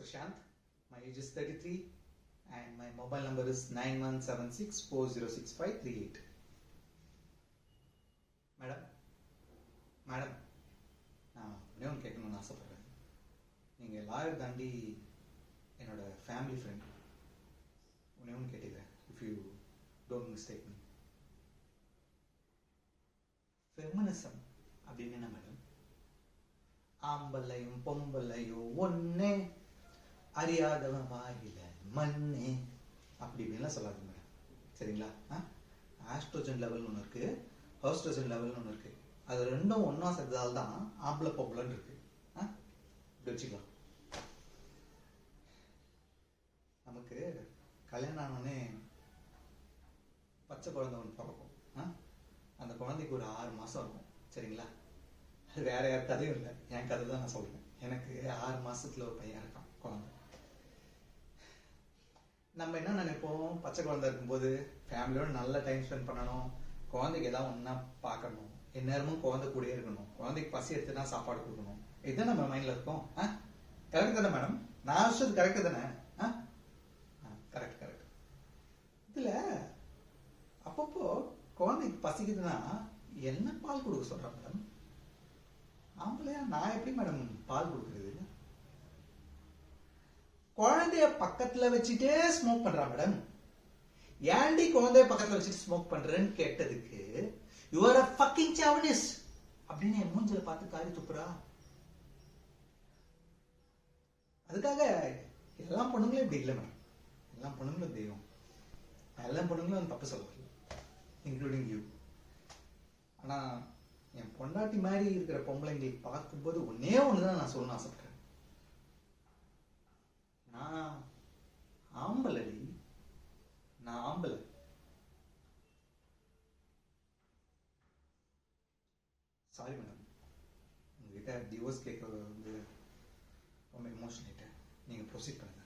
Prashant. My age is 33 and my mobile number is 9176406538. Madam நான் ஒன்று கேட்கணும்னு ஆசைப்பட்றேன். நீங்கள் லாயர் தாண்டி என்னோட ஃபேமிலி ஃப்ரெண்ட். ஒன்று கேட்டுக்கிறேன், if you don't mistake me. Feminism அப்படின்னு என்ன மேடம்? ஆம்பளையும் பொம்பளையும் ஒன்னே, அறியாதவன் வாயில மண்ணே, அப்படி இப்படின்லாம் சொல்லாது மேடம், சரிங்களா? ஆஸ்ட்ரோஜன் லெவல்னு ஒன்று இருக்கு, ஹோஸ்ட்ரோஜன் லெவல்னு ஒன்று இருக்கு. அது ரெண்டும் ஒன்றா சேர்ந்ததால் தான் ஆம்பளை பொம்பளைன்னு இருக்கு. இப்படி வச்சுக்கலாம். நமக்கு கல்யாணம் ஆனோடனே பச்சை குழந்தை ஒன்று பிறக்கும். அந்த குழந்தைக்கு ஒரு 6 மாதம் இருக்கும், சரிங்களா? அது வேற யார் கதையும் இல்லை, என் கதை தான் நான் சொல்றேன். எனக்கு 6 மாசத்துல ஒரு பையன் இருக்கான், குழந்தை. நம்ம என்ன நினைப்போம், பச்சை குழந்தை இருக்கும்போது ஃபேமிலியோட நல்ல டைம் ஸ்பெண்ட் பண்ணணும், குழந்தைக்கு ஏதாவது ஒன்றா பார்க்கணும், எந்நேரமும் குழந்தை கூடயே இருக்கணும், குழந்தைக்கு பசி எடுத்துனா சாப்பாடு கொடுக்கணும். இதுதான் நம்ம மைண்ட்ல இருக்கும். கரெக்ட் தானே மேடம்? நான் சொல்றது கரெக்ட் தானே? Correct correct. இதுல அப்பப்போ குழந்தைக்கு பசிக்குதுன்னா என்ன பால் கொடுக்க சொல்றேன் மேடம்? ஆம்பளையா நான் எப்படி மேடம் பால் கொடுக்கறது? குழந்தைய பக்கத்துல வச்சுட்டே ஸ்மோக் பண்றான் மேடம். ஏன்டி குழந்தைய பக்கத்துல வச்சுட்டு ஸ்மோக் பண்றேன்னு கேட்டதுக்கு you are a fucking chauvinist அப்படின்னு என் மூஞ்சில பார்த்து காரி துப்புறா. அதுக்காக எல்லா பொண்ணுங்களும் இப்படி இல்லை மேடம். எல்லா பொண்ணுங்களும் தெய்வம், எல்லா பொண்ணுங்களும் தப்பு சொல்ல வரல, இன்க்ளூடிங் யூ. ஆனா என் பொண்டாட்டி மாதிரி இருக்கிற பொம்பளைங்களுக்கு பார்க்கும்போது ஒன்னே ஒண்ணுதான் நான் சொல்லணும்னு ஆசைப்படுறேன். நான் ஆம்பளடி, நான் ஆம்பளை. சாரி மேடம், உங்ககிட்ட டிவோர்ஸ் கேட்க வந்து ரொம்ப எமோஷனல் ஆயிட்டேன். நீங்க ப்ரொசீட் பண்ணுங்க.